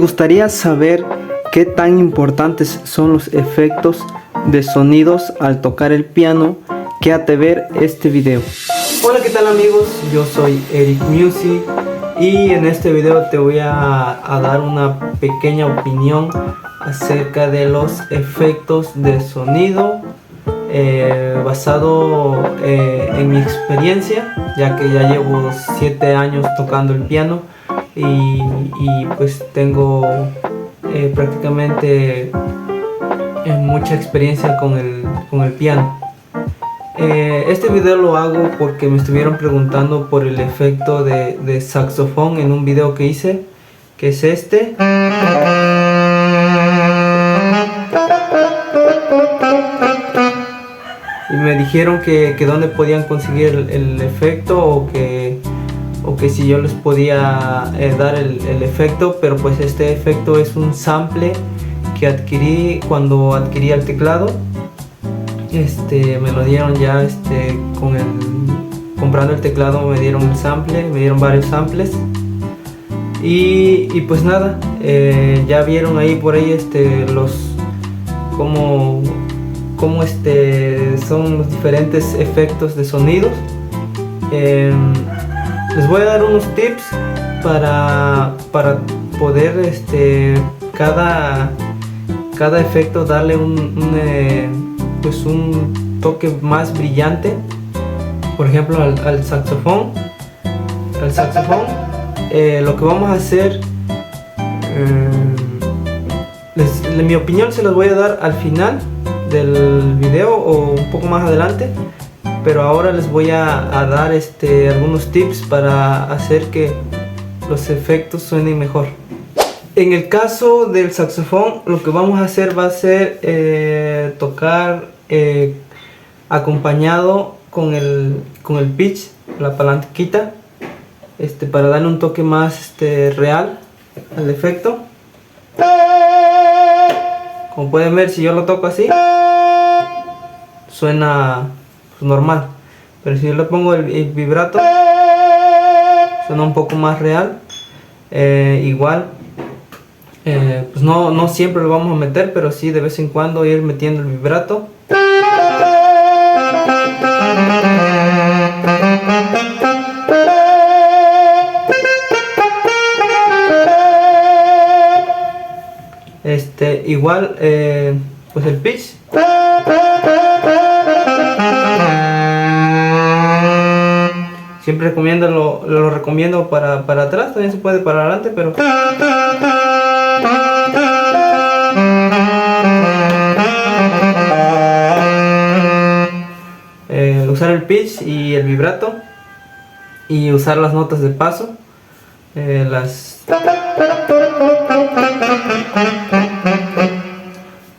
gustaría saber qué tan importantes son los efectos de sonidos al tocar el piano, quédate a ver este video. Hola, ¿qué tal amigos? Yo soy Eric Music y en este video te voy a dar una pequeña opinión acerca de los efectos de sonido basado en mi experiencia, ya que ya llevo 7 años tocando el piano y pues tengo prácticamente mucha experiencia con el piano. Este video lo hago porque me estuvieron preguntando por el efecto de saxofón en un video que hice, que es este. Y me dijeron que dónde podían conseguir el efecto o que si yo les podía dar el efecto, pero pues este efecto es un sample que adquirí cuando adquirí el teclado. Me lo dieron ya comprando el teclado, me dieron el sample, me dieron varios samples y pues nada, ya vieron ahí por ahí cómo son los diferentes efectos de sonidos. Les voy a dar unos tips para poder cada efecto darle un toque más brillante. Por ejemplo, al saxofón lo que vamos a hacer, en mi opinión se los voy a dar al final del video o un poco más adelante, pero ahora les voy a dar algunos tips para hacer que los efectos suenen mejor. En el caso del saxofón, lo que vamos a hacer va a ser tocar acompañado con el pitch, la palanquita, para darle un toque más real al efecto. Como pueden ver, si yo lo toco así, suena pues normal, pero si yo le pongo el vibrato, suena un poco más real. Igual pues no siempre lo vamos a meter, pero sí de vez en cuando ir metiendo el vibrato. Igual pues el pitch, siempre lo recomiendo para atrás, también se puede para adelante, pero usar el pitch y el vibrato y usar las notas de paso, las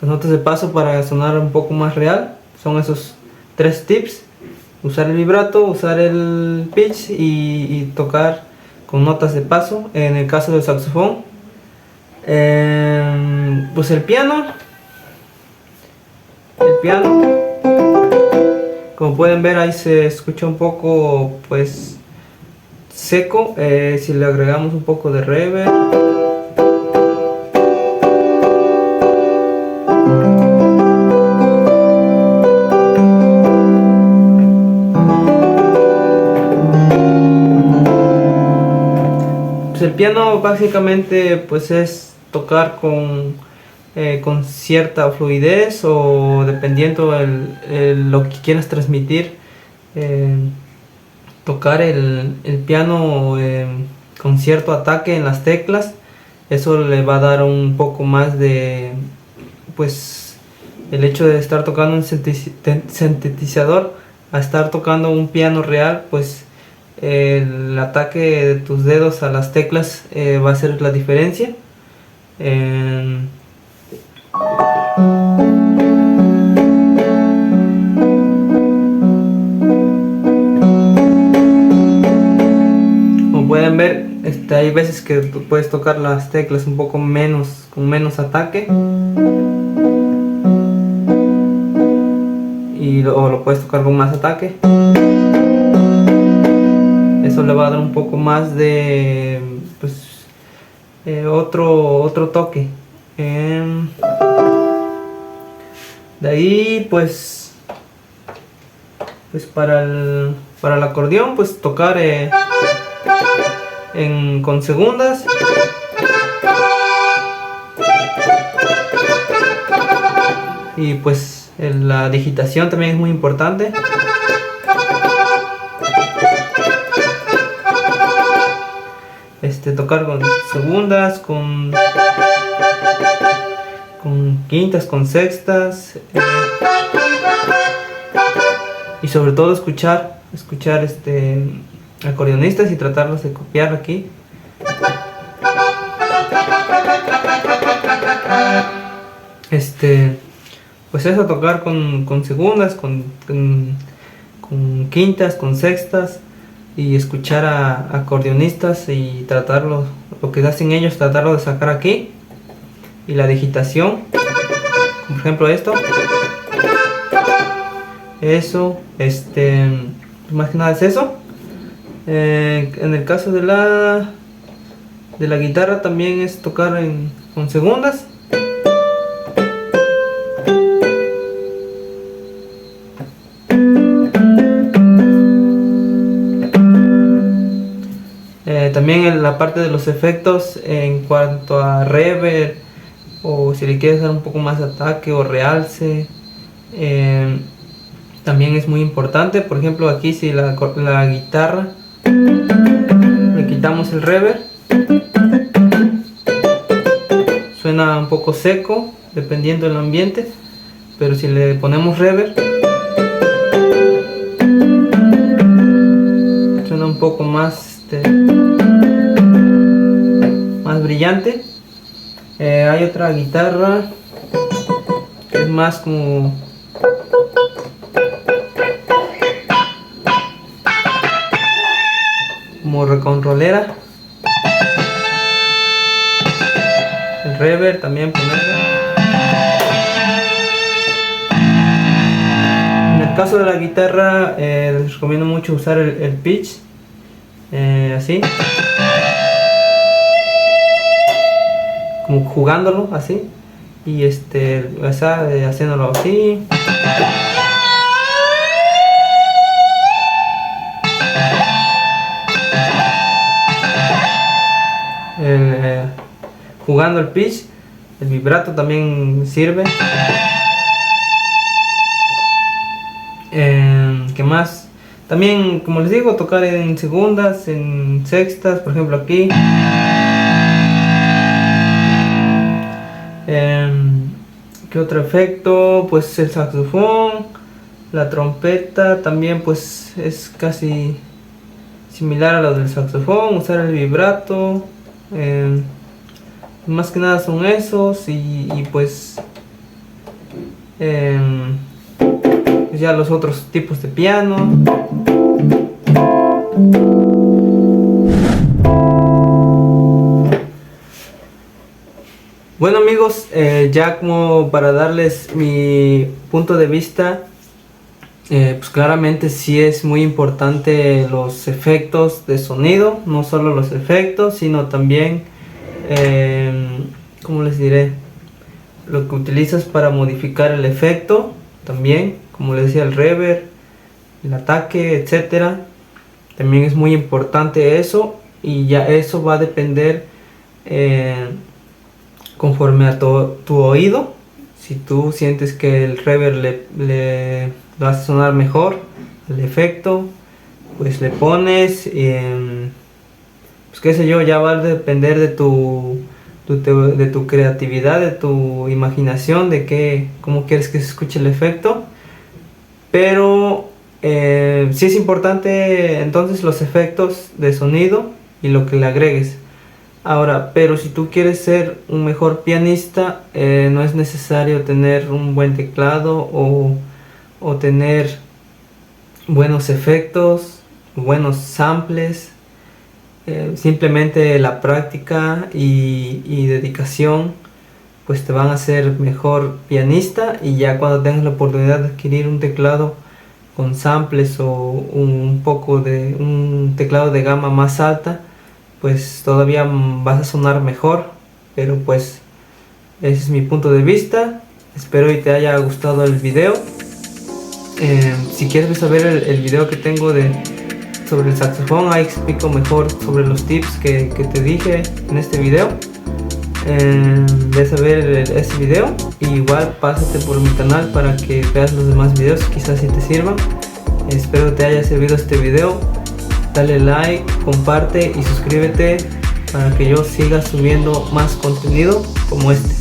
notas de paso para sonar un poco más real. Son esos 3 tips: usar el vibrato, usar el pitch y tocar con notas de paso. En el caso del saxofón, pues el piano, como pueden ver ahí se escucha un poco pues seco. Si le agregamos un poco de reverb, el piano básicamente pues es tocar con cierta fluidez, o dependiendo lo que quieras transmitir, tocar el piano con cierto ataque en las teclas. Eso le va a dar un poco más de, pues, el hecho de estar tocando un sintetizador a estar tocando un piano real, pues el ataque de tus dedos a las teclas va a ser la diferencia. Como pueden ver, hay veces que tú puedes tocar las teclas un poco menos, con menos ataque, o lo puedes tocar con más ataque. Eso le va a dar un poco más de, pues, otro toque. De ahí pues para el acordeón pues tocar con segundas. Y pues la digitación también es muy importante. Tocar con segundas, con quintas, con sextas, y sobre todo escuchar acordeonistas y tratarlos de copiar aquí. Pues eso, tocar con segundas, con quintas, con sextas, y escuchar a acordeonistas y tratarlo, lo que hacen ellos, tratarlo de sacar aquí. Y la digitación, por ejemplo esto, eso, más que nada es eso. En el caso de la guitarra también es tocar con segundas. También en la parte de los efectos, en cuanto a reverb, o si le quieres dar un poco más de ataque o realce, también es muy importante. Por ejemplo, aquí si la guitarra le quitamos el reverb, suena un poco seco dependiendo del ambiente, pero si le ponemos reverb, suena un poco más más brillante. Hay otra guitarra que es más como recontrolera. El reverb también ponerlo. En el caso de la guitarra, les recomiendo mucho usar el pitch, así, como jugándolo así, y haciéndolo así. Jugando el pitch, el vibrato también sirve. ¿Qué más? También, como les digo, tocar en segundas, en sextas, por ejemplo aquí. ¿Qué otro efecto? Pues el saxofón, la trompeta también pues es casi similar a lo del saxofón, usar el vibrato. Más que nada son esos, y pues ya los otros tipos de piano. Bueno amigos, ya como para darles mi punto de vista, pues claramente sí es muy importante los efectos de sonido, no solo los efectos, sino también, ¿cómo les diré? Lo que utilizas para modificar el efecto, también, como les decía, el reverb, el ataque, etcétera. También es muy importante eso, y ya eso va a depender conforme a tu oído. Si tú sientes que el reverb le va a sonar mejor, el efecto, pues le pones, pues qué sé yo, ya va a depender de tu creatividad, de tu imaginación, de cómo quieres que se escuche el efecto. Pero sí es importante entonces los efectos de sonido y lo que le agregues. Ahora, pero si tú quieres ser un mejor pianista, no es necesario tener un buen teclado o tener buenos efectos, buenos samples. Simplemente la práctica y dedicación pues te van a hacer mejor pianista, y ya cuando tengas la oportunidad de adquirir un teclado con samples o un teclado de gama más alta, pues todavía vas a sonar mejor, pero pues ese es mi punto de vista. Espero y te haya gustado el video. Si quieres saber el video que tengo sobre el saxofón, ahí explico mejor sobre los tips que te dije en este video. Ves a ver ese video, y igual pásate por mi canal para que veas los demás videos, quizás si te sirvan. Espero que te haya servido este video. Dale like, comparte y suscríbete para que yo siga subiendo más contenido como este.